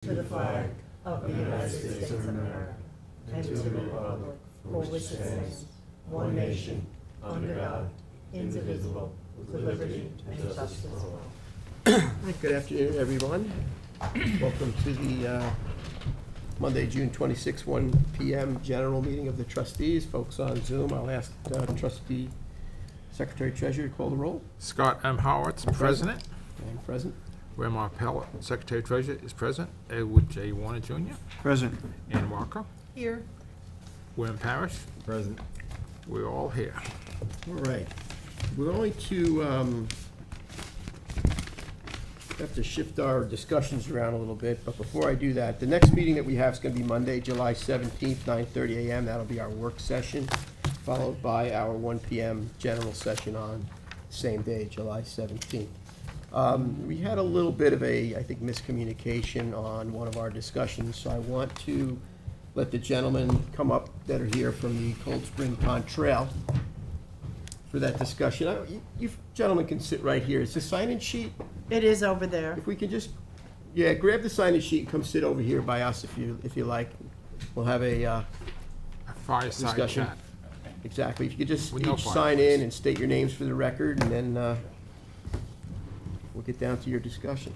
to the flag of the United States of America and to the republic for which it stands, one nation, under God, indivisible, with liberty and justice for all. Good afternoon, everyone. Welcome to the Monday, June 26, 1 p.m. general meeting of the trustees. Folks on Zoom, I'll ask Trustee Secretary Treasurer to call the roll. Scott M. Howard, President. And present. William R. Pellet, Secretary Treasurer, is present. Edward J. Warner Jr. Present. Ann Walker. Here. William Parrish. Present. We're all here. All right. We're going to have to shift our discussions around a little bit, but before I do that, the next meeting that we have is going to be Monday, July 17th, 9:30 a.m. That'll be our work session, followed by our 1 p.m. general session on the same day, July 17th. We had a little bit of a, I think, miscommunication on one of our discussions, so I want to let the gentlemen come up that are here from the Cold Spring Pond Trail for that discussion. You gentlemen can sit right here. Is the sign-in sheet? It is over there. If we can just, yeah, grab the sign-in sheet and come sit over here by us if you like. We'll have a Fireside discussion. chat. Exactly. If you could just With no each sign fireplace. in and state your names for the record, and then we'll get down to your discussion.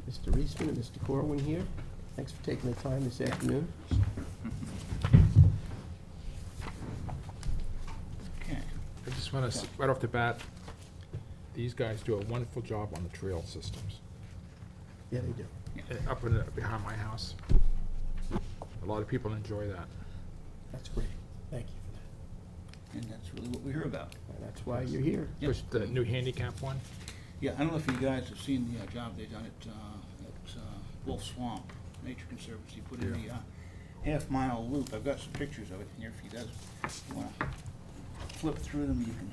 Mr. Reisman and Mr. Corwin here. Thanks for taking the time this afternoon. Okay. I just want to, right off the bat, these guys do a wonderful job on the trail systems. Yeah, they do. Up in behind my house. A lot of people enjoy that. That's great. Thank you for And that's really what we're here about. that. And that's why you're here. Yep. Especially the new handicap one. Yeah, I don't know if you guys have seen the job they've done at Wolf Swamp Nature Conservancy, put in the half-mile loop. I've got some pictures of it here if you guys want to flip through them, you can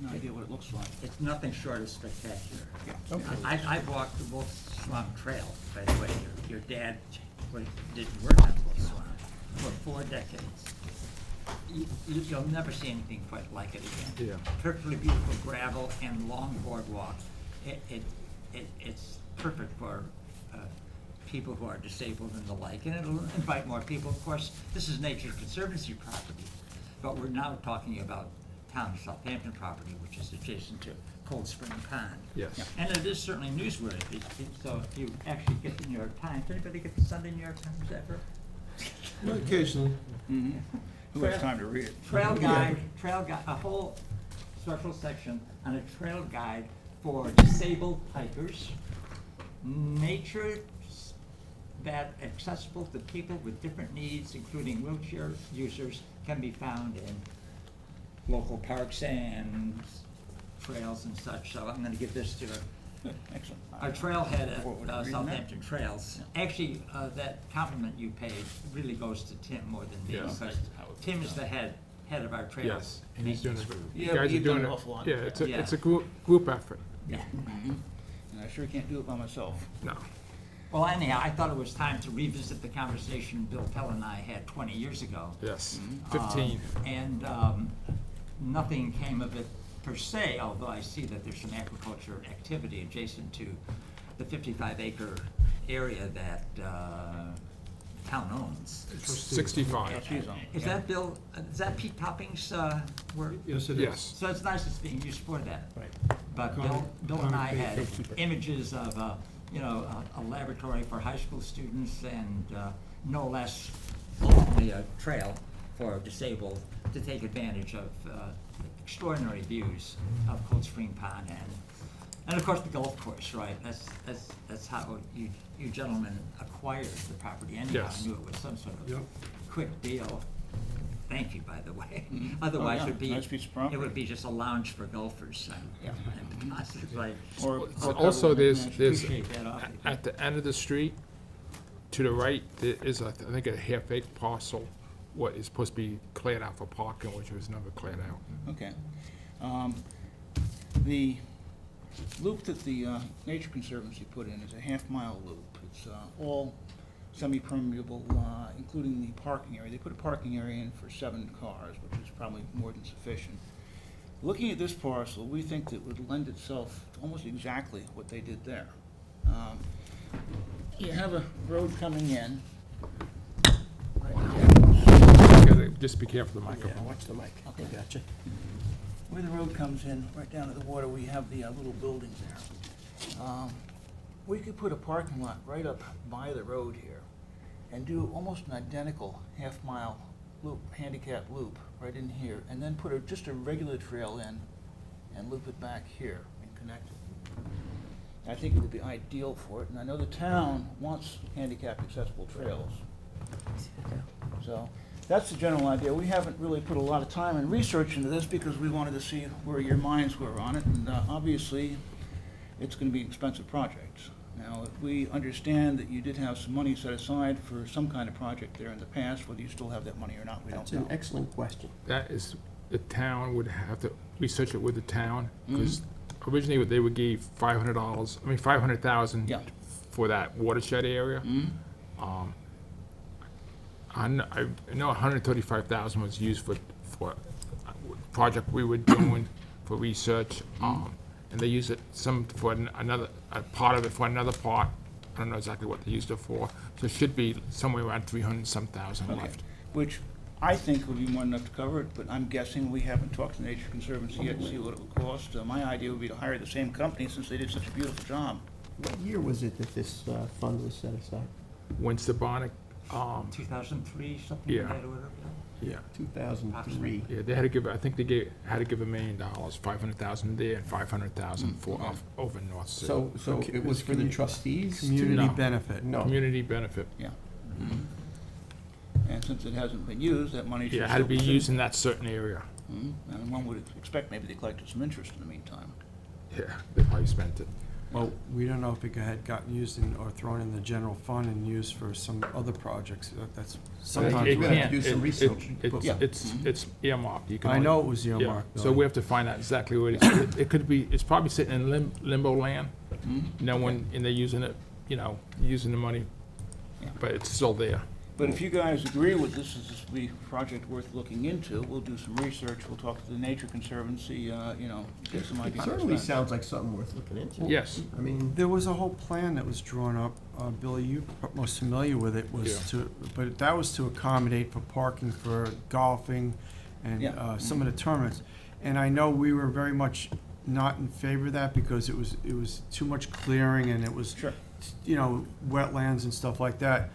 get an idea what it looks like. It's nothing short of spectacular. Yeah. Okay. I've walked the Wolf Swamp Trail, by the way. Your dad did work on Wolf Swamp for 4 decades. You'll never see anything quite like it again. Yeah. Perfectly beautiful gravel and long boardwalk. It's perfect for people who are disabled and the like, and it'll invite more people. Of course, this is Nature Conservancy property, but we're now talking about town of Southampton property, which is adjacent to Cold Spring Pond. Yes. And it is certainly newsworthy, so if you actually get the New York Times, anybody get the Sunday New York Times ever? Occasionally. Mm-hmm. Who has time to read it? Trail guide, a whole special section on a trail guide for disabled hikers, nature that accessible to people with different needs, including wheelchair users, can be found in local parks and trails and such. So I'm gonna give this to Excellent. our trailhead Forward to at reading Southampton Trails. Actually, that compliment you paid really goes to Tim more than me, Yeah. because Tim is the head of our trails. Yes. And he's doing it. Yeah, You guys are you've done doing an it. awful lot. Yeah, it's Yeah. a group effort. Yeah. And I sure can't do it by myself. No. Well, anyhow, I thought it was time to revisit the conversation Bill Pell and I had 20 years ago. Yes. Mm-hmm. 15. And nothing came of it per se, although I see that there's some agriculture activity adjacent to the 55-acre area that town owns. 65. She's on. Is that Bill, is that Pete Topping's work? Yes, it Yes. So it's nice it's being used for that. Right. But Bill and I had images of, a laboratory for high school students and no less ultimately a trail for disabled to take advantage of extraordinary views of Cold Spring Pond and of course the golf course, right? That's how you gentlemen acquired the property anyhow. Yes. I knew it was some sort of quick deal. Thank you, by the way. Mhm. Otherwise, Oh, yeah. it'd be, Nice piece of property. it would be just a lounge for golfers. And constantly, Or Also, there's appreciate that awfully. at the end of the street, to the right, there is, I think, a half-acre parcel, what is supposed to be cleared out for parking, which was never cleared out. Okay. The loop that the Nature Conservancy put in is a half-mile loop. It's all semi-permeable, including the parking area. They put a parking area in for 7 cars, which is probably more than sufficient. Looking at this parcel, we think that would lend itself to almost exactly what they did there. You have a road coming in. Just be careful of the Yeah, microphone. watch the mic. Okay. Gotcha. Where the road comes in, right down to the water, we have the little buildings there. We could put a parking lot right up by the road here and do almost an identical half-mile loop, handicap loop, right in here, and then put just a regular trail in and loop it back here and connect it. I think it would be ideal for it, and I know the town wants handicap accessible trails. So, that's the general idea. We haven't really put a lot of time and research into this because we wanted to see where your minds were on it, and obviously, it's gonna be an expensive project. Now, if we understand that you did have some money set aside for some kind of project there in the past, whether you still have that money or not, we don't That's know. an excellent question. That is, the town would have to research it with the town, Mm-hmm. because originally they would give $500,000 Yeah. for that watershed area. Mhm. I know 135,000 was used for project we were doing for research, and they used it for another, a part of it for another part. I don't know exactly what they used it for, so it should be somewhere around 300-some thousand Okay. left. Which I think would be more than enough to cover it, but I'm guessing we haven't talked to Nature Conservancy yet to see what it would cost. My idea would be to hire the same company since they did such a beautiful job. What year was it that this fund was set aside? When Stebanek, 2003, something Yeah. like that, or whatever. yeah, 2003. yeah, they had to give, I think had to give $1 million, 500,000 there and 500,000 for over North Sea. So it was for the trustees? to- Community No. benefit. No. Community benefit. Yeah. And since it hasn't been used, that money should Yeah, it had to be still used in that certain area. And one would expect maybe they collected some interest in the meantime. Yeah, they probably spent it. Well, we don't know if it had gotten used or thrown in the general fund and used for some other projects. That's sometimes. It we're gonna can't- do some it- research. Yeah. It's earmarked. You can I only- know it was Yeah, earmarked. so we have to find out exactly what it is. It could be, it's probably sitting in limbo land. No one, and they're using it, using the money, Yeah. but it's still there. But if you guys agree with this is a project worth looking into, we'll do some research, we'll talk to the Nature Conservancy, get some It ideas. certainly sounds like something worth looking into. Yes. I mean, There was a whole plan that was drawn up, Billy, you're most familiar with it, but that was to accommodate for parking for golfing and Yeah. some of the tournaments. And I know we were very much not in favor of that because it was too much clearing and it was, Sure. wetlands and stuff like that.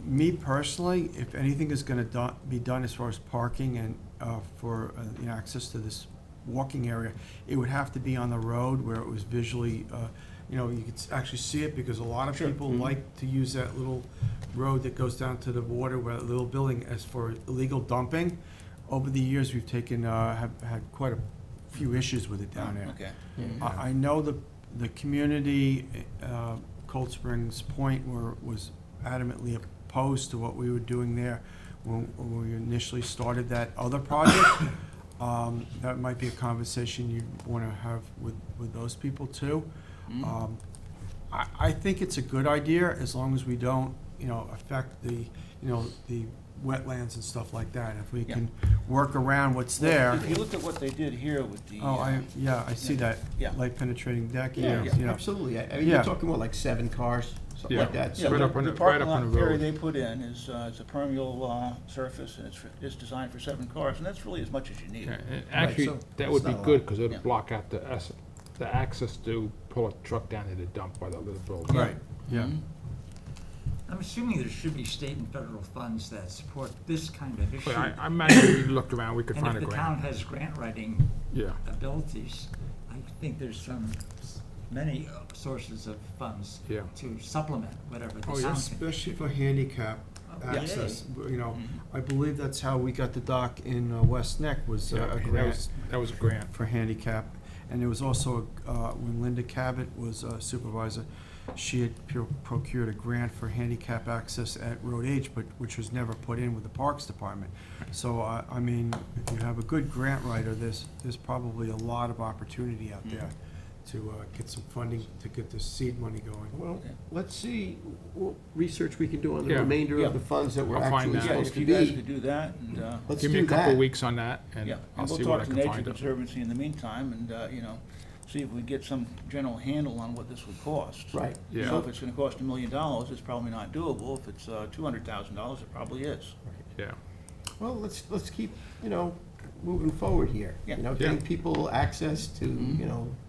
Me personally, if anything is gonna be done as far as parking and for access to this walking area, it would have to be on the road where it was visually, you could actually see it because a lot of Sure. people like to use that little road that goes down to the water where that little building. As for illegal dumping, over the years, we've taken, have had quite a few issues with it down there. Okay. I know the community, Cold Springs Point was adamantly opposed to what we were doing there when we initially started that other project. That might be a conversation you'd want to have with those people too. I think it's a good idea as long as we don't, affect the wetlands and stuff like that. If we Yeah. can work around what's there. If you look at what they did here with the. Oh, I see that. Yeah. Light penetrating deck, yeah, you know. absolutely. I mean, Yeah. you're talking about like 7 cars, something Yeah. like that. Yeah, So Right up on the the- parking right up on lot the area road. they put in is, it's a permeable surface, and it's designed for 7 cars, and that's really as much as you need. Okay, and actually, so that it's would be not a good, lot. because it Yeah. would block out the access to pull a truck down to the dump by that little building. Right, yeah. Mhm. I'm assuming there should be state and federal funds that support this kind of issue. But I imagine we looked around, we could And find a if the town grant. has grant writing Yeah, abilities, I think there's many sources of funds Yeah. to supplement whatever the Oh, town yeah. can. Especially for handicap Oh, yay. access, Mhm. I believe that's how we got the dock in West Neck was yeah, a that grant was a grant. for handicap. And there was also, when Linda Cabot was supervisor, she had procured a grant for handicap access at Road H, which was never put in with the Parks Department. So, I mean, if you have a good grant writer, there's probably a lot of opportunity out there to get some funding to get the seed money going. Well, Okay. let's see what research we can do on the Yeah. remainder Yeah. of the funds that we're I'll find actually that. Yeah, supposed if to you guys be. could do that, and, Let's Give me a do couple that. weeks on that, and yeah, I'll and we'll see what I talk to can Nature find out. Conservancy in the meantime, and, see if we get some general handle on what this would cost. Right. Yeah. So if it's gonna cost $1 million, it's probably not doable. If it's $200,000, it probably is. Yeah, Well, let's keep, moving forward here. Yeah. Getting people access to,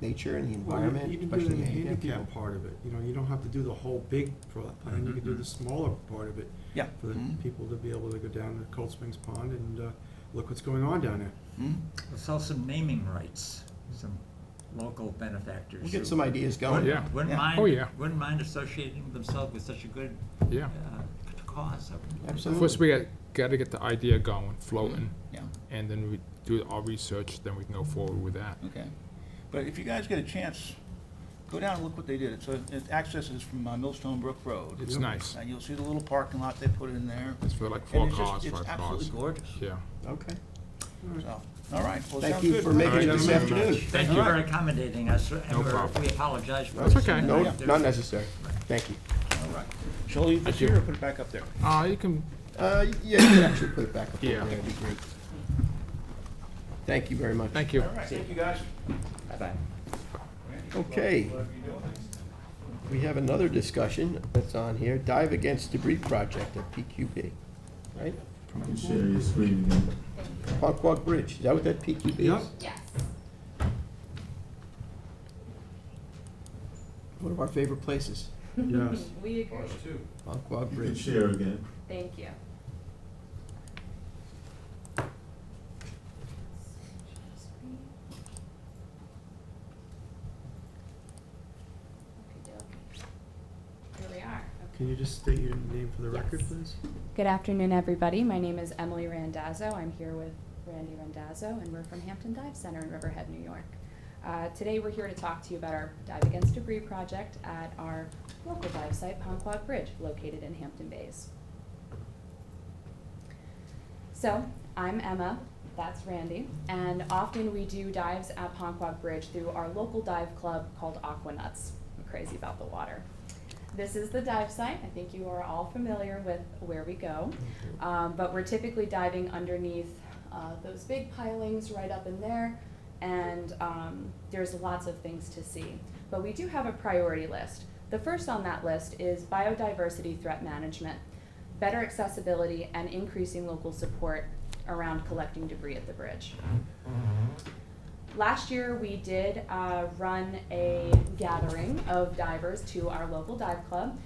nature and the Well, environment, you can do especially the handicapped people. handicap part of it, you don't have to do the whole big plan, you can do the smaller part of it. Yeah. For the Mhm. people to be able to go down to Cold Springs Pond and, look what's going on down there. Hmm? Let's sell some naming rights, some local benefactors. We'll get who some ideas going. Yeah. Wouldn't Yeah. mind, Oh, yeah. wouldn't mind associating themselves with such a good yeah. cause. Absolutely. First, we gotta get the idea going, floating, Yeah, and then we do our research, then we can go forward with that. okay. But if you guys get a chance, go down and look what they did. It accesses from Millstone Brook Road. It's nice. And you'll see the little parking lot they put in there. It's for like And 4 it's just- cars, 5 It's absolutely cars. gorgeous. Yeah. Okay. So, all right, well, Thank sounds you good. for making it this All right, afternoon. Thank you for accommodating us, and No problem. we apologize for. That's okay. No, Yeah. not necessary. Thank you. All right. Shall I leave this here or put it back up there? You can, Yeah, you can actually put it back up there. Yeah. That'd be great. Thank you very much. thank you. All right, thank you, guys. Bye-bye. Okay. We have another discussion that's on here, Dive Against Debris Project at PQB, right? You can share your screen again. Ponquag Bridge, is that what that PQB is? Yep. Yes. One of our favorite places, Yes. We agree. Ponquag You can Bridge. share again. Thank you. Here we are. Can you just state your name for the record, Yes. please? Good afternoon, everybody. My name is Emily Randazzo. I'm here with Randy Randazzo, and we're from Hampton Dive Center in Riverhead, New York. Today, we're here to talk to you about our Dive Against Debris project at our local dive site, Ponquag Bridge, located in Hampton Bays. So, I'm Emma, that's Randy, and often we do dives at Ponquag Bridge through our local dive club called Aquanuts. I'm crazy about the water. This is the dive site. I think you are all familiar with where we go. But we're typically diving underneath those big pilings right up in there, and there's lots of things to see. But we do have a priority list. The first on that list is biodiversity threat management, better accessibility, and increasing local support around collecting debris at the bridge. Last year, we did run a gathering of divers to our local dive club.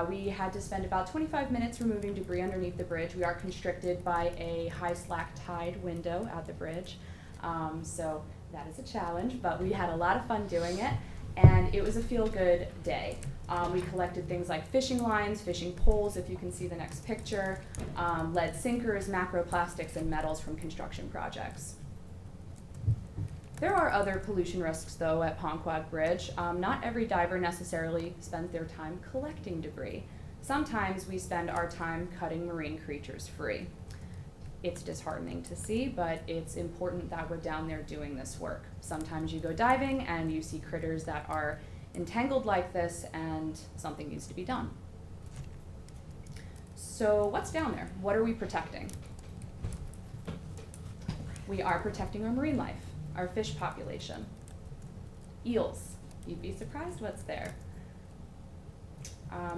We had to spend about 25 minutes removing debris underneath the bridge. We are constricted by a high slack tide window at the bridge. So that is a challenge, but we had a lot of fun doing it, and it was a feel-good day. We collected things like fishing lines, fishing poles, if you can see the next picture, lead sinkers, macroplastics, and metals from construction projects. There are other pollution risks, though, at Ponquag Bridge. Not every diver necessarily spends their time collecting debris. Sometimes we spend our time cutting marine creatures free. It's disheartening to see, but it's important that we're down there doing this work. Sometimes you go diving and you see critters that are entangled like this, and something needs to be done. So what's down there? What are we protecting? We are protecting our marine life, our fish population. Eels, you'd be surprised what's there.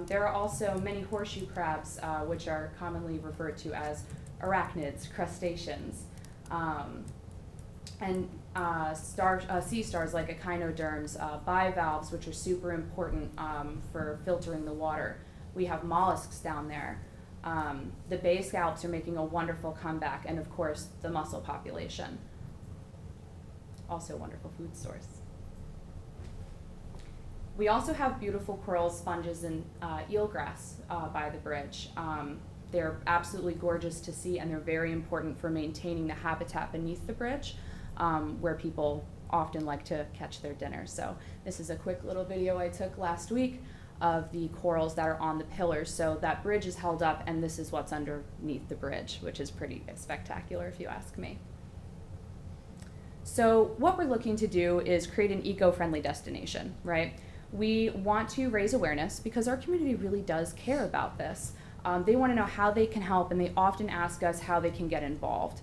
There are also many horseshoe crabs, which are commonly referred to as arachnids, crustaceans, and sea stars like echinoderms, bivalves, which are super important for filtering the water. We have mollusks down there. The bay scallops are making a wonderful comeback, and of course, the mussel population. Also a wonderful food source. We also have beautiful corals, sponges, and eelgrass by the bridge. They're absolutely gorgeous to see, and they're very important for maintaining the habitat beneath the bridge, where people often like to catch their dinner. So this is a quick little video I took last week of the corals that are on the pillars. So that bridge is held up, and this is what's underneath the bridge, which is pretty spectacular if you ask me. So what we're looking to do is create an eco-friendly destination, right? We want to raise awareness because our community really does care about this. They want to know how they can help, and they often ask us how they can get involved.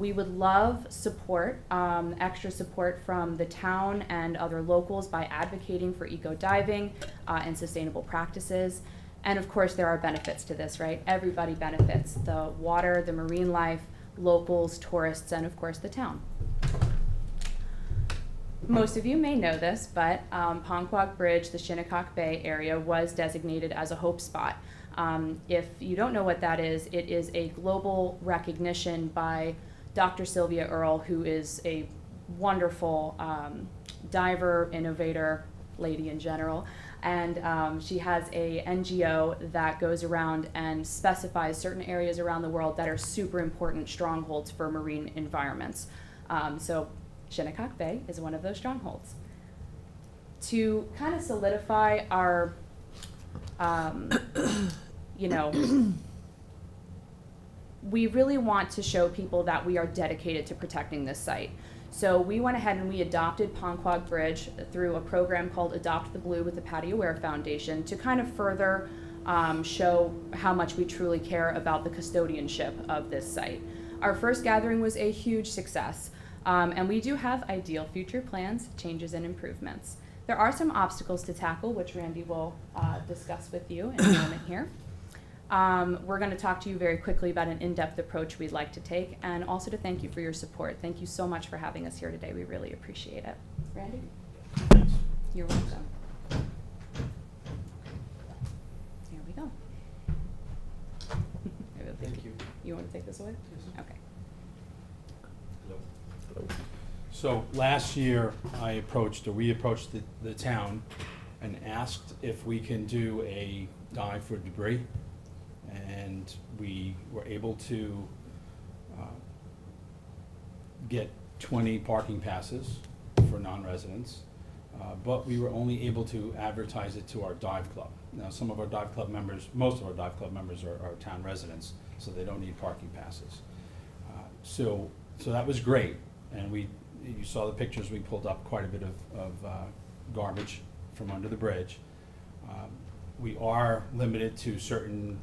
We would love support, extra support from the town and other locals by advocating for eco-diving and sustainable practices. And of course, there are benefits to this, right? Everybody benefits: the water, the marine life, locals, tourists, and of course the town. Most of you may know this, but Ponquag Bridge, the Shinnecock Bay area, was designated as a hope spot. If you don't know what that is, it is a global recognition by Dr. Sylvia Earle, who is a wonderful diver, innovator, lady in general. And she has a NGO that goes around and specifies certain areas around the world that are super important strongholds for marine environments. So Shinnecock Bay is one of those strongholds. To kind of solidify our, we really want to show people that we are dedicated to protecting this site. So we went ahead and we adopted Ponquag Bridge through a program called Adopt the Blue with the Patty Aware Foundation to kind of further show how much we truly care about the custodianship of this site. Our first gathering was a huge success, and we do have ideal future plans, changes, and improvements. There are some obstacles to tackle, which Randy will discuss with you in a moment here. We're going to talk to you very quickly about an in-depth approach we'd like to take, and also to thank you for your support. Thank you so much for having us here today. We really appreciate it. Randy? You're welcome. Here we go. Thank you. You want to take this away? Okay. So last year, we approached the town and asked if we can do a dive for debris. And we were able to get 20 parking passes for non-residents, but we were only able to advertise it to our dive club. Now, most of our dive club members are town residents, so they don't need parking passes. So that was great, and you saw the pictures. We pulled up quite a bit of garbage from under the bridge. We are limited to certain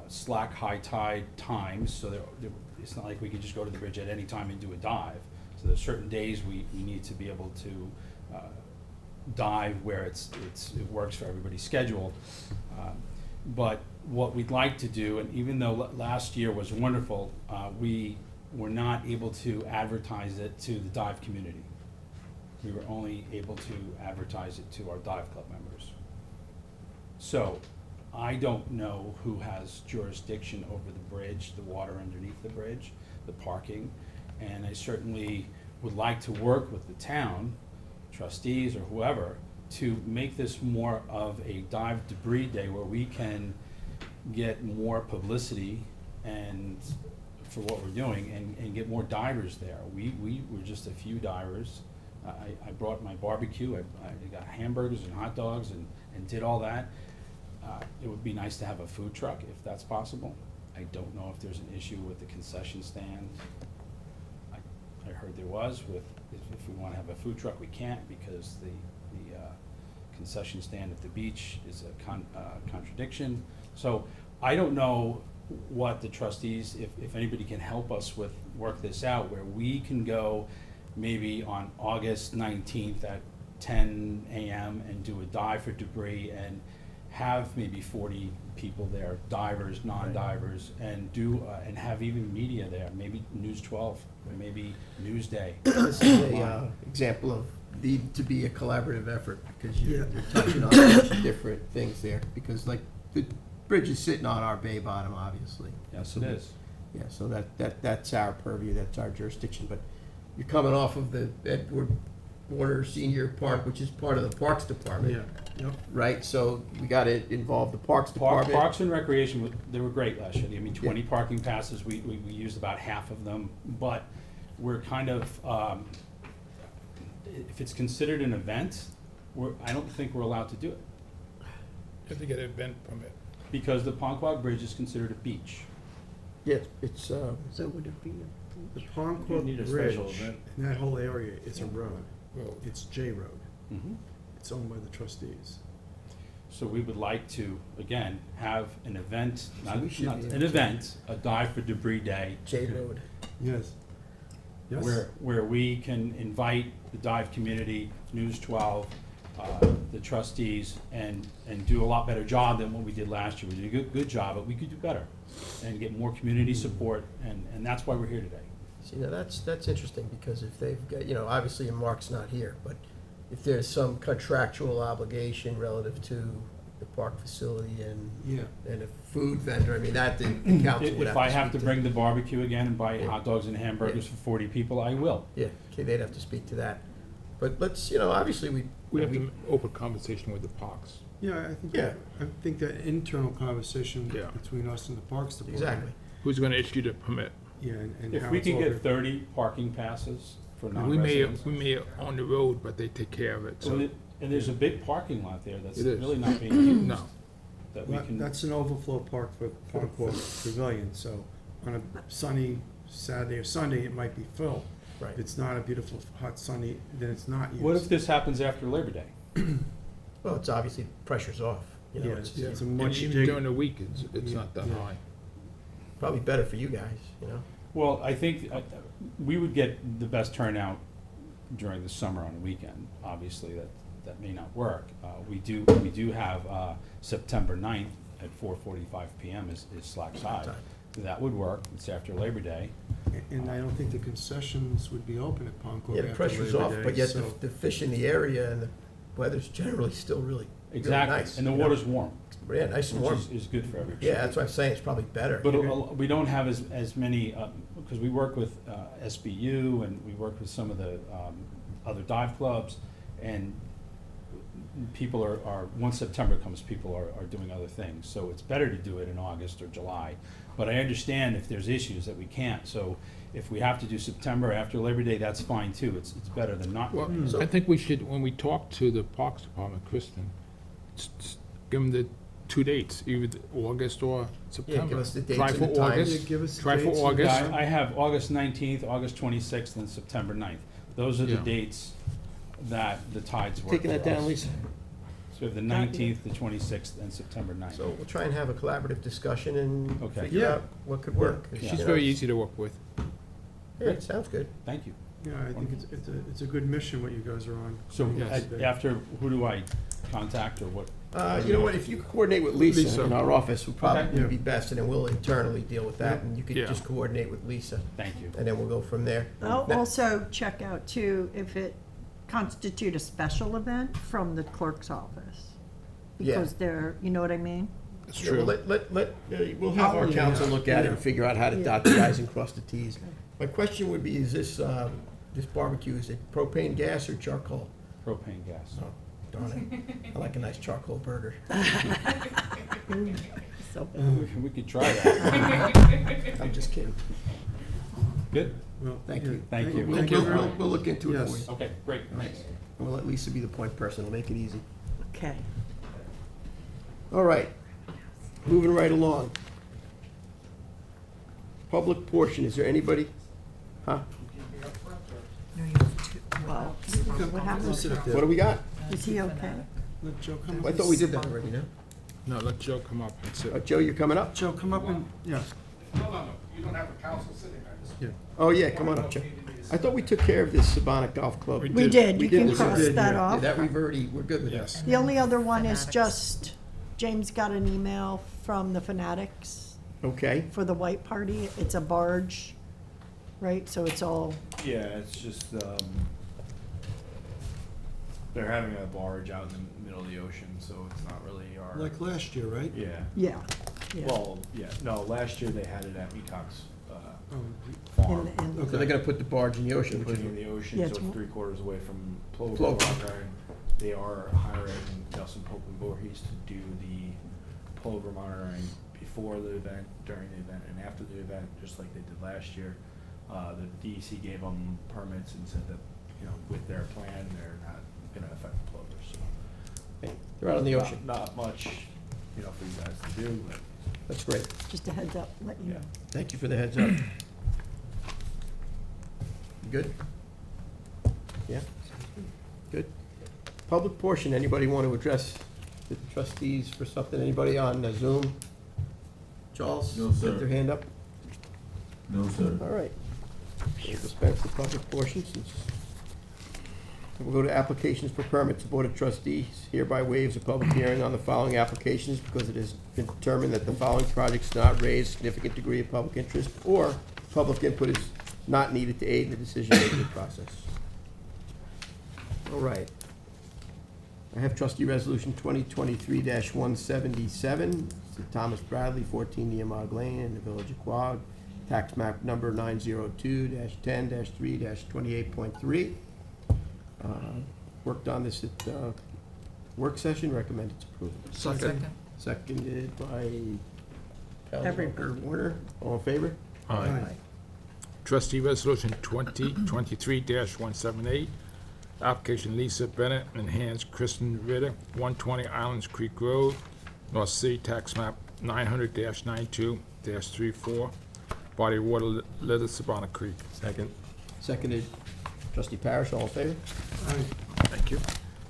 slack high tide times, so it's not like we could just go to the bridge at any time and do a dive. So there's certain days we need to be able to dive where it works for everybody's schedule. But what we'd like to do, and even though last year was wonderful, we were not able to advertise it to the dive community. We were only able to advertise it to our dive club members. So I don't know who has jurisdiction over the bridge, the water underneath the bridge, the parking, and I certainly would like to work with the town, trustees or whoever, to make this more of a dive debris day where we can get more publicity and for what we're doing and get more divers there. We were just a few divers. I brought my barbecue, I got hamburgers and hot dogs and did all that. It would be nice to have a food truck if that's possible. I don't know if there's an issue with the concession stand. I heard there was if we want to have a food truck, we can't because the concession stand at the beach is a contradiction. So I don't know what the trustees, if anybody can help us with work this out, where we can go maybe on August 19th at 10 a.m. and do a dive for debris and have maybe 40 people there, divers, non-divers, and and have even media there, maybe News 12, or maybe Newsday. This is a example of need to be a collaborative effort, because you're touching on a bunch of different things there, because like the bridge is sitting on our bay bottom, obviously. Yes, So it is. Yeah, so that's our purview, that's our jurisdiction, but you're coming off of the Edward Warner Senior Park, which is part of the Parks Department. Yep. Right, so we gotta involve the Parks Department. Parks and Recreation, they were great last year. I mean, 20 parking passes, we used about half of them, but we're kind of, if it's considered an event, I don't think we're allowed to do it. You have to get an event permit. Because the Ponquag Bridge is considered a beach. Yeah, it's, So would it be? The Pond Court need a Bridge, special event. and that whole area is a road. Road. It's J Road. Mhm. It's owned by the trustees. So we would like to, again, have an event, not, we should not be an able to- event, a Dive for Debris Day. J Road. Yes. Yes. Where we can invite the dive community, News 12, the trustees, and do a lot better job than what we did last year. We did a good job, but we could do better and get more community support, and that's why we're here today. See, now that's interesting, because if they've got, you know, obviously Mark's not here, but if there's some contractual obligation relative to the park facility Yeah. and a food vendor, I mean, that the council would have to If I have to speak bring the barbecue again and buy Yeah. hot dogs and hamburgers Yeah. for 40 people, I will. Yeah, okay, they'd have to speak to that. But let's, you know, obviously We have to open conversation with the parks. Yeah, Yeah. I think that internal conversation Yeah. between us and the Parks Department. Exactly. Who's gonna issue the permit? Yeah, and If how we it's can all get gonna- 30 parking passes for We non-residents. may on the road, but they take care of it, so, And there's a big parking lot there that's It is. really not being used. no. That we That- can. That's an overflow park for Pond Court Pavilion, so on a sunny Saturday or Sunday, it might be full. Right. If it's not a beautiful, hot sunny, then it's not used. What if this happens after Labor Day? Well, it's obviously, pressure's off, you know, Yeah, it's it's a And much even dig- during the week, it's Yeah, not that yeah. high. probably better for you guys, you know? Well, I think we would get the best turnout during the summer on a weekend. Obviously, that may not work. We do have September 9th at 4:45 PM is slack side. Time. That would work. It's after Labor Day. And I don't think the concessions would be open at Pond Court Yeah, the after pressure's Labor off, Day, but yet so- the fish in the area and the weather's generally still really Exactly. nice, And the you know? water's warm, Yeah, nice and warm. which is good for everybody. Yeah, that's what I'm saying, it's probably better. But we don't have as many, because we work with SBU and we work with some of the other dive clubs, and people are, once September comes, people are doing other things. So it's better to do it in August or July. But I understand if there's issues that we can't. So if we have to do September after Labor Day, that's fine too. It's better than not. Well, So- I think we should, when we talk to the Parks Department, Kristen, give them the 2 dates, either August or September. give us the dates Try and for the times. August. Yeah, give us the Try for dates and August. time. I have August 19th, August 26th, and September 9th. Those are the Yeah. dates that the tides work Taking that for down, us. Lisa? So we have the 19th, the 26th, and September 9th. So we'll try and have a collaborative discussion and Okay. figure Yeah. out what could work. Yeah. You She's know, very easy to work with. Yeah, it sounds good. Thank you. Yeah, I think it's a good mission what you guys are on. So Yes. after, who do I contact or what? You know what, if you coordinate with Lisa Lisa. in our office, would probably Okay. be best, and then we'll internally deal with that, and you could Yeah. just coordinate with Lisa, Thank you. and then we'll go from there. I'll Now- also check out too, if it constitute a special event from the clerk's office. Yeah. Because they're, you know what I mean? That's Yeah, well, true. we'll have our Oh, council yeah. look at it and Yeah. figure out how to Yeah. dot the i's and cross the t's. My question would be, is this barbecue, is it propane gas or charcoal? Propane gas. Oh, darn it. I like a nice charcoal burger. So, We could try that. I'm just kidding. Good? Well, Thank yeah, you. Thank you. We'll, Thank you. we'll look into it for Yes. you. Okay, great. Thanks. We'll let Lisa be the point person, it'll make it easy. okay. All right, moving right along. Public portion, is there anybody? Huh? No, you have to- Well, what happened? Sit up there. What do we got? Is he okay? Let Joe come I up. thought we did that already, no? No, let Joe come up and sit. Joe, you're coming up? Joe, come up and, yeah. You don't have a council sitting there. Oh, yeah, come on up, Joe. I thought we took care of this Sabonic Golf Club. We We did, you We did can this. cross did, that yeah. off. That we're good with Yes. that. The only other one is just, James got an email from the Fanatics Okay, for the white party. It's a barge, right? So it's all, Yeah, it's just, they're having a barge out in the middle of the ocean, so it's not really our. Like last year, right? Yeah, yeah, yeah. well, yeah, no, last year they had it at Mecox, Oh, farm. And- so they're gonna put the barge in the ocean, They're which putting it is, in the ocean, Yeah, so it's it's mo- 3/4 away from Plover. Plover. Monitoring. They are hiring Nelson Pope and Voorhees to do the plover monitoring before the event, during the event, and after the event, just like they did last year. The DEC gave them permits and said that, you know, with their plan, they're not gonna affect the plovers, so. they're out on the Not- ocean. Not much, you know, for you guys to do, but That's great. Just a heads up, let you know. Thank you for the heads up. You good? Yeah? Good. Public portion, anybody want to address the trustees for something? Anybody on Zoom? Charles? No, sir. Got their hand up? No, sir. All right. We'll dispense the public portion since. We'll go to applications for permits. The Board of Trustees hereby waives a public hearing on the following applications because it has been determined that the following projects do not raise significant degree of public interest or public input is not needed to aid in the decision-making process. All right. I have trustee resolution 2023-177. It's Thomas Bradley, 14 Neomog Lane in the Village of Quogue. Tax map number 902-10-3-28.3. Worked on this at work session, recommend its approval. Second. Seconded by Everybody. Warner. All in favor? Aye. Trustee Resolution 2023-178, application Lisa Bennett and Hans Kristen Ritter, 120 Islands Creek Road, North City, tax map 900-92-34, body of water Little Sabana Creek. Second. Seconded. Trustee Parish, all in favor? Thank you.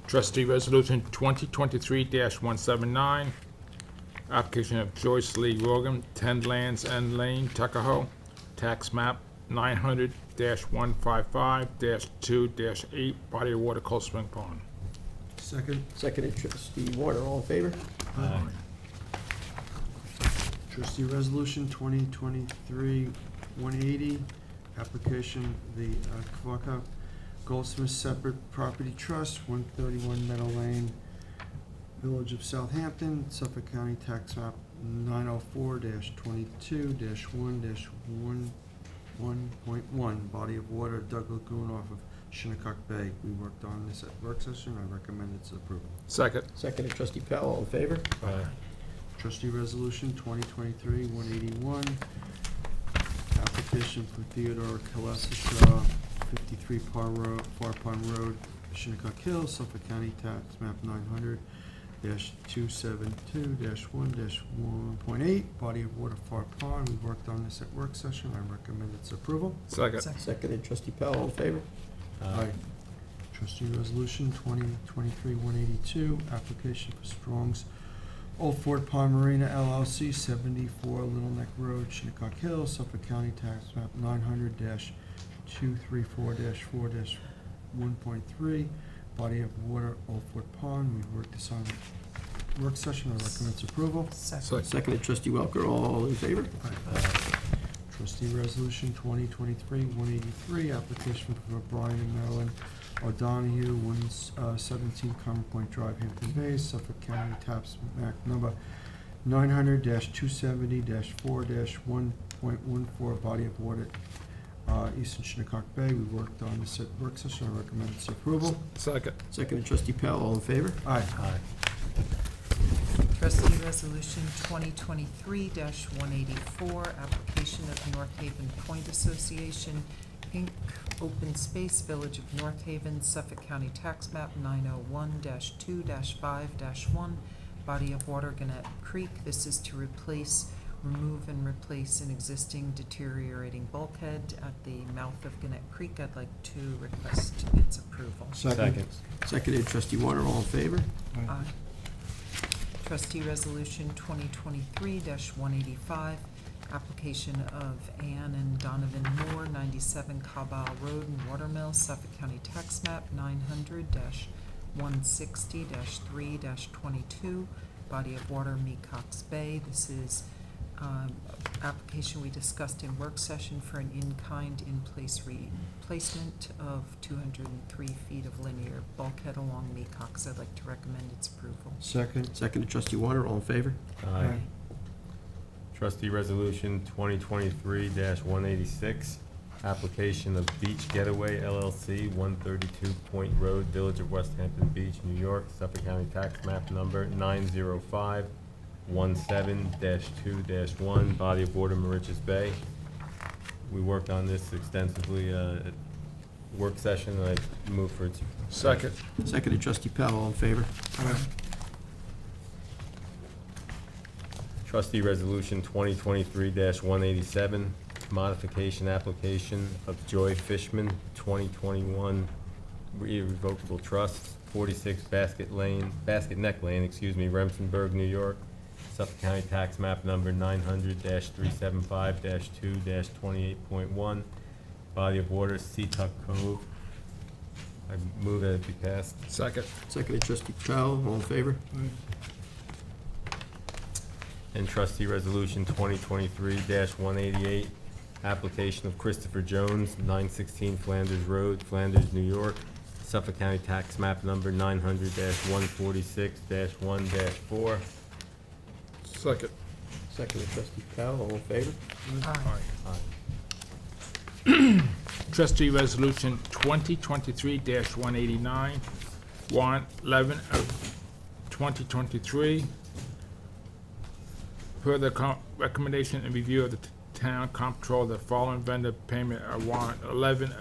Trustee Resolution 2023-179, application of Joyce Lee Rogan, 10 Lands End Lane, Tuckahoe, tax map 900-155-2-8, body of water Cold Spring Pond. Second. Seconded. Trustee Warner, all in favor? Trustee Resolution 2023-180, application, the Kavaka Goldsmith Separate Property Trust, 131 Meadow Lane, Village of Southampton, Suffolk County, tax map 904-22-1-1.1, body of water, Dug Lagoon off of Shinnecock Bay. We worked on this at work session. I recommend its approval. Second. Seconded. Trustee Pell, all in favor? Trustee Resolution 2023-181, application for Theodore Kalasishaw, 53 Far Pond Road, Shinnecock Hills, Suffolk County, tax map 900-272-1-1.8, body of water Far Pond. We worked on this at work session. I recommend its approval. Second. Seconded. Trustee Pell, all in favor? Aye. Trustee Resolution 2023-182, application for Strong's Old Fort Pond Marina LLC, 74 Little Neck Road, Shinnecock Hills, Suffolk County, tax map 900-234-4-1.3, body of water, Old Fort Pond. We worked this on work session. I recommend its approval. Second. Seconded. Trustee Welker, all in favor? Trustee Resolution 2023-183, application for Brian and Marilyn O'Donohue, 117 Common Point Drive, Hampton Bays, Suffolk County, tax map number 900-270-4-1.14, body of water, Eastern Shinnecock Bay. We worked on this at work session. I recommend its approval. Second. Seconded. Trustee Pell, all in favor? Aye. Trustee Resolution 2023-184, application of North Haven Point Association, Inc., Open Space, Village of North Haven, Suffolk County, tax map 901-2-5-1, body of water Gannett Creek. This is to remove and replace an existing deteriorating bulkhead at the mouth of Gannett Creek. I'd like to request its approval. Second. Seconded. Trustee Warner, all in favor? Aye. Trustee Resolution 2023-185, application of Ann and Donovan Moore, 97 Cabal Road in Watermill, Suffolk County, tax map 900-160-3-22, body of water Mecox Bay. This is application we discussed in work session for an in-kind, in-place replacement of 203 feet of linear bulkhead along Mecox. I'd like to recommend its approval. Second. Seconded. Trustee Warner, all in favor? Aye. Trustee Resolution 2023-186, application of Beach Getaway LLC, 132 Point Road, Village of West Hampton Beach, New York, Suffolk County, tax map number 905-17-2-1, body of water Moriches Bay. We worked on this extensively at work session, and I move for its. Second. Seconded. Trustee Pell, all in favor? Trustee Resolution 2023-187, modification application of Joy Fishman, 2021 irrevocable trust, 46 Basket Neck Lane, Remsenburg, New York, Suffolk County Tax Map Number 900-375-2-28.1, body of water, Seatuck Cove. I move that it be passed. Second. Seconded trustee Pell, all in favor? And trustee resolution 2023-188, application of Christopher Jones, 916 Flanders Road, Flanders, New York, Suffolk County Tax Map Number 900-146-1-4. Second. Seconded trustee Pell, all in favor? Trustee Resolution 2023-189, warrant 11 of 2023. Per the recommendation and review of the town comptroller, the following vendor payment of warrant 11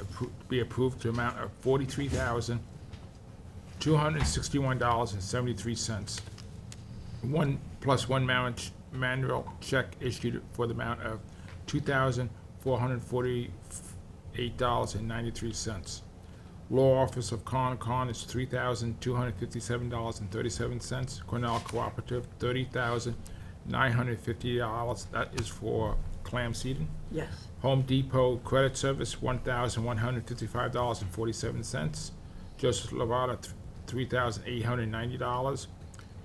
be approved to amount of $43,261.73. One manual check issued for the amount of $2,448.93. Law Office of Con is $3,257.37. Cornell Cooperative, $30,950. That is for clam seeding. Yes. Home Depot Credit Service, $1,155.47. Joseph Levada, $3,890.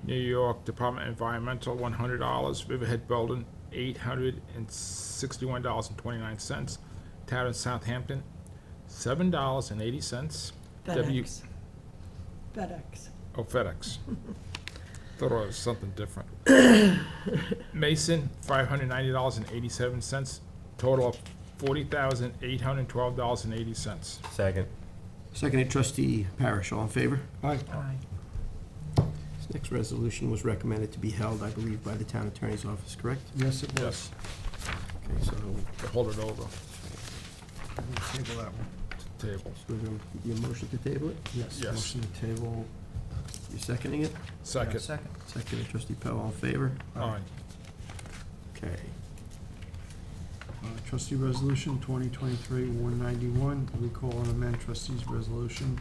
New York Department of Environmental, $100. Riverhead Building, $861.29. Town of Southampton, $7.80. FedEx. FedEx. Oh, FedEx. Thought it was something different. Mason, $590.87. Total of $40,812.80. Second. Seconded trustee Parish, all in favor? Aye. Aye. This next resolution was recommended to be held, I believe, by the town attorney's office, correct? Yes, it was. Yes, Okay, so hold it over. We'll table that one. Table. we're going to give you a motion to table it? Yes, Yes. motion to table. You're seconding it? Second. Second. Seconded trustee Pell, all in favor? Aye. Okay. Trustee Resolution 2023-191, recall and amend trustees Resolution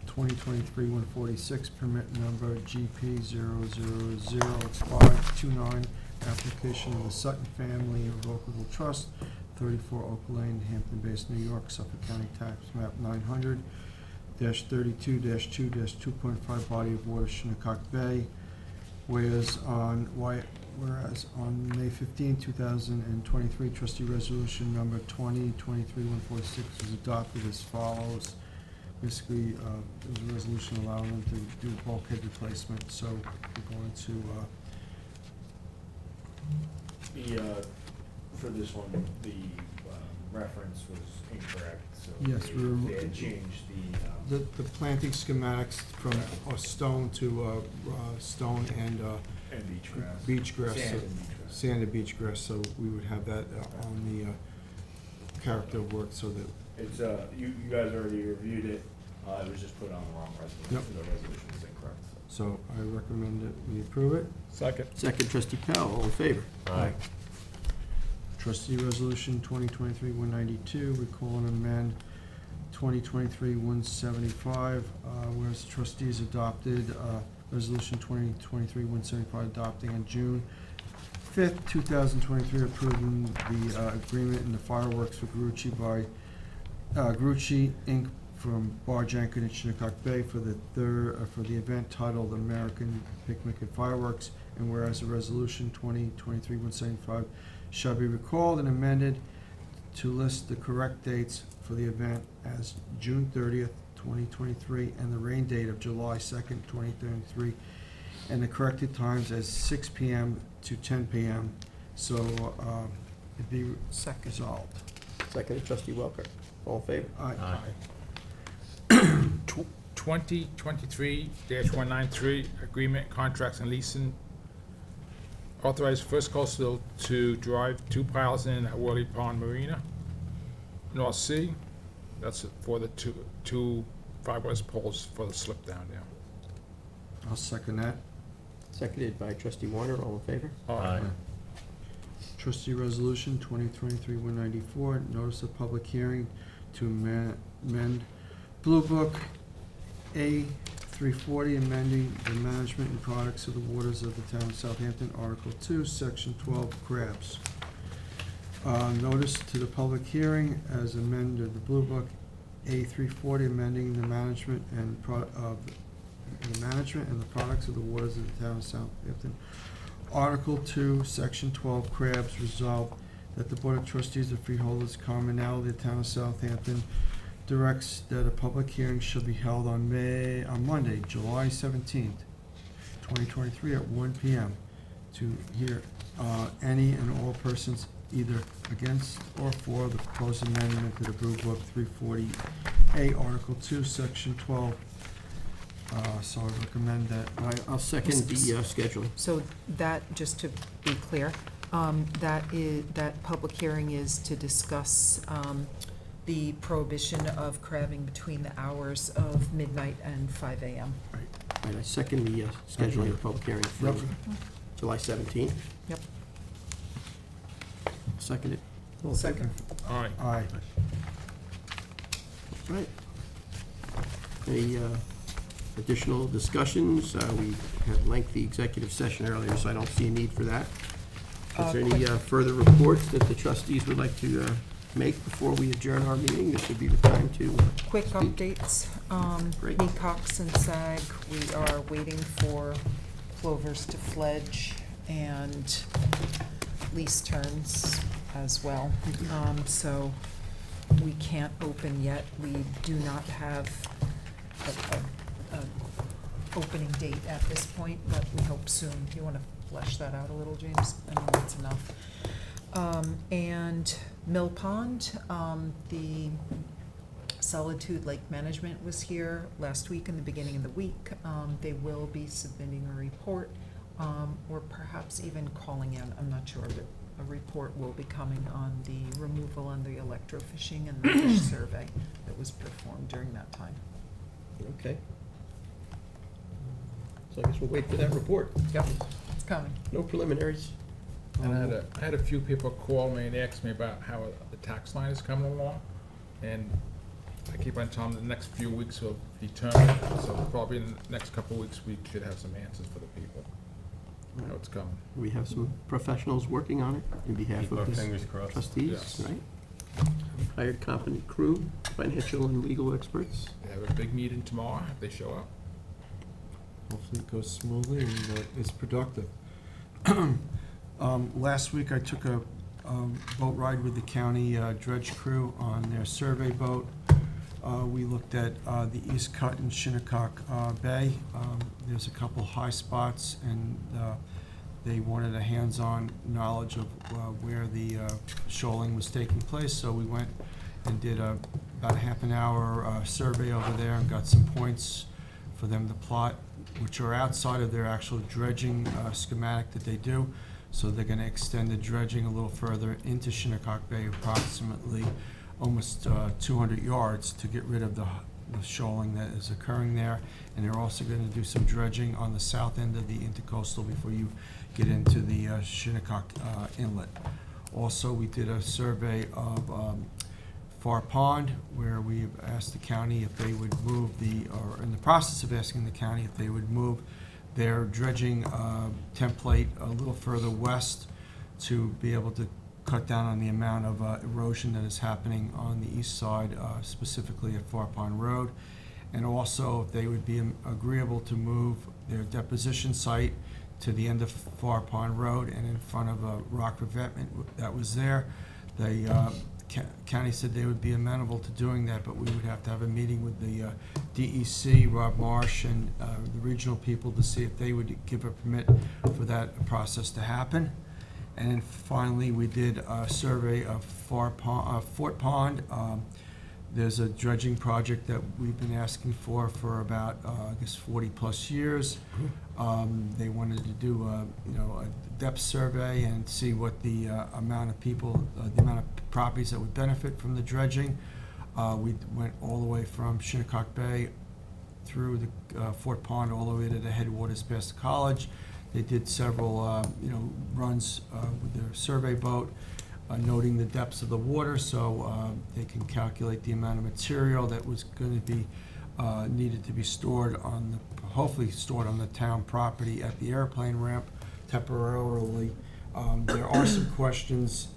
2023-146, permit number GP0000529, application of the Sutton Family Irrevocable Trust, 34 Oak Lane, Hampton Bays, New York, Suffolk County Tax Map 900-32-2-2.5, body of water, Shinnecock Bay. Whereas on May 15, 2023, trustee resolution number 2023-146 was adopted as follows. Basically, it was a resolution allowing them to do bulkhead replacement, so we're going to, For this one, the reference was incorrect, so Yes, we were- they had changed the, the planting schematics from stone to stone and and beach grass. beach grass. Sand so- and beach grass. Sand and beach grass, so we would have that on the character of work, so that, It's, you guys already reviewed it, it was just put on the wrong resolution. Yep. The resolution is incorrect, so. so I recommend that we approve it. Second. Second trustee Pell, all in favor? Aye. Trustee Resolution 2023-192, recall and amend 2023-175, whereas the trustees adopted Resolution 2023-175 adopting on June 5th, 2023, approving the agreement in the fireworks for Grucci Inc. from Barge Anchored in Shinnecock Bay for the event titled American Picnic and Fireworks, and whereas the resolution 2023-175 shall be recalled and amended to list the correct dates for the event as June 30th, 2023, and the rain date of July 2nd, 2023, and the corrected times as 6 p.m. to 10 p.m. So it be Second. resolved. Seconded trustee Welker, all in favor? Aye. 2023-193, agreement, contracts, and leasing. Authorize First Coastal to drive 2 piles in at Worley Pond Marina, North Sea. That's for the two fiberglass poles for the slip down there. I'll second that. Seconded by trustee Warner, all in favor? Aye. Trustee Resolution 2023-194, notice of public hearing to amend Blue Book A340, amending the management and products of the waters of the town of Southampton, Article 2, Section 12, crabs. Notice to the public hearing as amended the Blue Book A340, amending the management and the products of the waters of the town of Southampton. Article 2, Section 12, crabs. Resolved that the Board of Trustees of Freeholders Commonalty of the town of Southampton directs that a public hearing shall be held on Monday, July 17th, 2023 at 1 p.m. to hear any and all persons either against or for the proposed amendment to the Blue Book 340A, Article 2, Section 12. So I recommend that. I'll second the scheduling. So that, just to be clear, that public hearing is to discuss the prohibition of crabbing between the hours of midnight and 5 a.m. Right, I second the scheduling of the public hearing for July 17th. Yep. Second it. Second. All right. Aye. Right. Any additional discussions? We had lengthy executive session earlier, so I don't see a need for that. Is there any further reports that the trustees would like to make before we adjourn our meeting? This would be the time to Quick speak. updates. Great. Mecox and SAG, we are waiting for plovers to fledge and lease terms as well. So we can't open yet. We do not have a opening date at this point, but we hope soon. Do you want to flesh that out a little, James? I mean, that's enough. And Mill Pond, the Solitude Lake Management was here last week and the beginning of the week. They will be submitting a report, or perhaps even calling in, I'm not sure, but a report will be coming on the removal and the electrofishing and the fish survey that was performed during that time. Okay. So I guess we'll wait for that report. Yep, it's coming. No preliminaries. And I had a few people call me and ask me about how the tax line is coming along, and I keep on telling them the next few weeks will determine, so probably in the next couple of weeks, we should have some answers for the people. How it's coming. We have some professionals working on it in behalf Keep our of the fingers crossed. trustees, Yes. right? Hired competent crew, financial and legal experts. They have a big meeting tomorrow, if they show up. Hopefully it goes smoothly and it's productive. Last week I took a boat ride with the county dredge crew on their survey boat. We looked at the East Cut and Shinnecock Bay. There's a couple high spots, and they wanted a hands-on knowledge of where the shoaling was taking place. So we went and did about a half an hour survey over there and got some points for them to plot, which are outside of their actual dredging schematic that they do. So they're going to extend the dredging a little further into Shinnecock Bay, approximately almost 200 yards, to get rid of the shoaling that is occurring there. And they're also going to do some dredging on the south end of the intercoastal before you get into the Shinnecock Inlet. Also, we did a survey of Far Pond, where we asked the county if they would move or in the process of asking the county if they would move their dredging template a little further west to be able to cut down on the amount of erosion that is happening on the east side, specifically at Far Pond Road. And also, if they would be agreeable to move their deposition site to the end of Far Pond Road and in front of a rock revetment that was there. The county said they would be amenable to doing that, but we would have to have a meeting with the DEC, Rob Marsh, and the regional people to see if they would give a permit for that process to happen. And then finally, we did a survey of Fort Pond. There's a dredging project that we've been asking for about, I guess, 40-plus years. They wanted to do a depth survey and see what the amount of people, the amount of properties that would benefit from the dredging. We went all the way from Shinnecock Bay through the Fort Pond all the way to the headwaters past the college. They did several, runs with their survey boat, noting the depths of the water, so they can calculate the amount of material that was going to be needed to be stored hopefully stored on the town property at the airplane ramp temporarily. There are some questions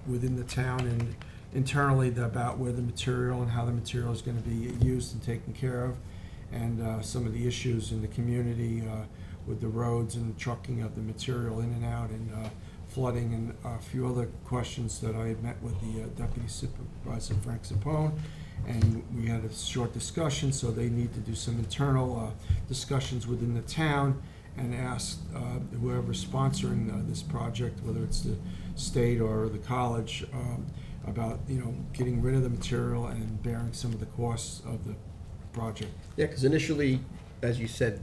within the town and internally about where the material and how the material is going to be used and taken care of, and some of the issues in the community with the roads and trucking of the material in and out, and flooding, and a few other questions that I had met with the Deputy Supervisor Frank Sapone, and we had a short discussion, so they need to do some internal discussions within the town and ask whoever's sponsoring this project, whether it's the state or the college, about, getting rid of the material and bearing some of the costs of the project. Yeah, because initially, as you said,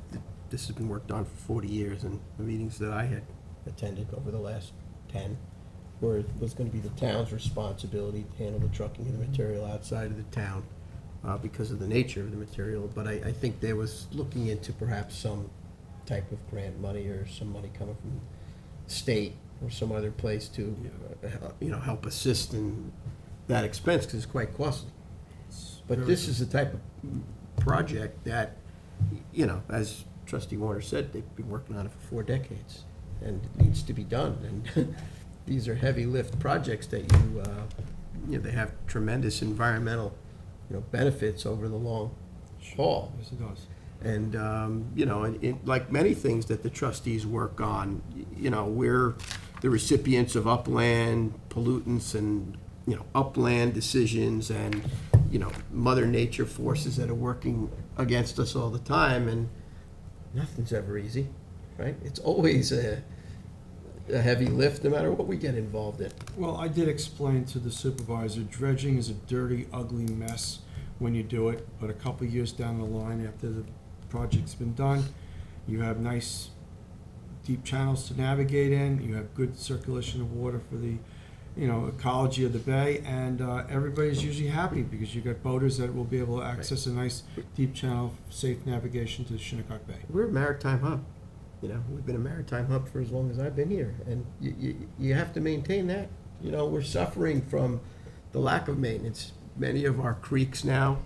this has been worked on for 40 years, and the meetings that I had attended over the last 10, where it was going to be the town's responsibility to handle the trucking of the material outside of the town because of the nature of the material. But I think they was looking into perhaps some type of grant money or some money coming from the state or some other place to, help assist in that expense, because it's quite costly. But this is the type of project that, as Trustee Warner said, they've been working on it for 4 decades, and it needs to be done. And these are heavy lift projects that they have tremendous environmental, benefits over the long haul. Yes, it does. And, like many things that the trustees work on, we're the recipients of upland pollutants and, upland decisions and, Mother Nature forces that are working against us all the time, and nothing's ever easy, right? It's always a heavy lift, no matter what we get involved in. Well, I did explain to the supervisor, dredging is a dirty, ugly mess when you do it, but a couple of years down the line, after the project's been done, you have nice deep channels to navigate in, you have good circulation of water for the, ecology of the bay, and everybody's usually happy because you got boaters that will be able to access a nice deep channel, safe navigation to Shinnecock Bay. We're a maritime hub. We've been a maritime hub for as long as I've been here, and you have to maintain that. We're suffering from the lack of maintenance. Many of our creeks now,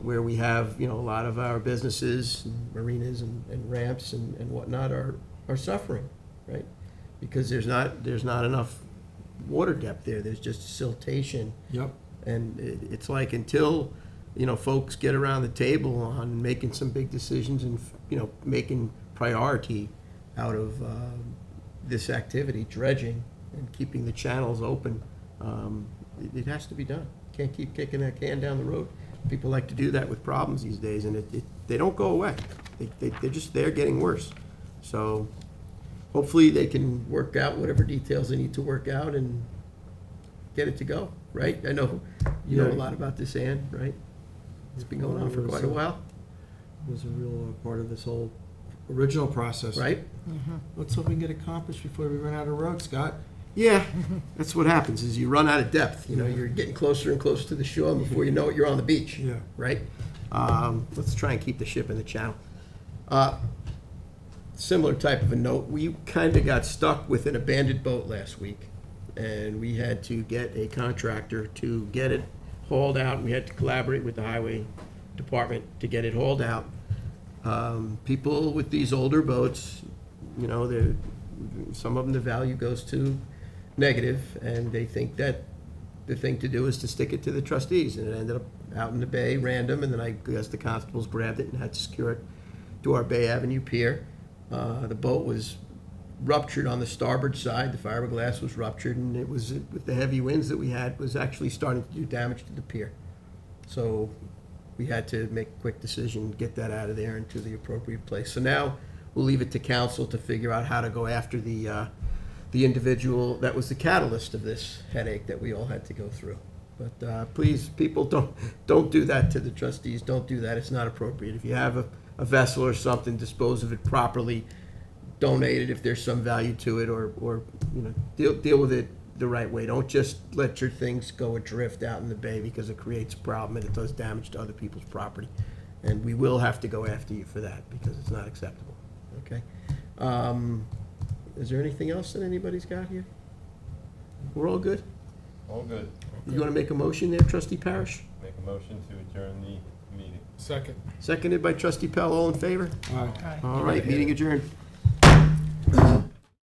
where we have, a lot of our businesses, and marinas and ramps and whatnot are suffering, right? Because there's not enough water depth there. There's just siltation. Yep. And it's like until, folks get around the table on making some big decisions and, making priority out of this activity, dredging, and keeping the channels open, it has to be done. Can't keep kicking that can down the road. People like to do that with problems these days, and they don't go away. They're getting worse. So hopefully they can work out whatever details they need to work out and get it to go, right? I know you know a lot about this, Ann, right? It's been going on for quite a while. It was a real part of this whole original process. Right? Let's hope we can get accomplished before we run out of road, Scott. Yeah, that's what happens, is you run out of depth. You're getting closer and closer to the shore, and before you know it, you're on the beach. Yeah. Right? Let's try and keep the ship in the channel. Similar type of a note, we kind of got stuck with an abandoned boat last week, and we had to get a contractor to get it hauled out. We had to collaborate with the highway department to get it hauled out. People with these older boats, some of them, the value goes to negative, and they think that the thing to do is to stick it to the trustees, and it ended up out in the bay, random, and then I guess the constables grabbed it and had to secure it to our Bay Avenue pier. The boat was ruptured on the starboard side, the fiberglass was ruptured, and it was, with the heavy winds that we had, was actually starting to do damage to the pier. So we had to make a quick decision, get that out of there into the appropriate place. So now we'll leave it to council to figure out how to go after the individual that was the catalyst of this headache that we all had to go through. But please, people, don't do that to the trustees. Don't do that. It's not appropriate. If you have a vessel or something, dispose of it properly. Donate it if there's some value to it, or deal with it the right way. Don't just let your things go adrift out in the bay, because it creates a problem and it does damage to other people's property. And we will have to go after you for that, because it's not acceptable. Okay? Is there anything else that anybody's got here? We're all good? All good. You want to make a motion there, trustee Parish? Make a motion to adjourn the meeting. Second. Seconded by trustee Pell, all in favor? All right, meeting adjourned.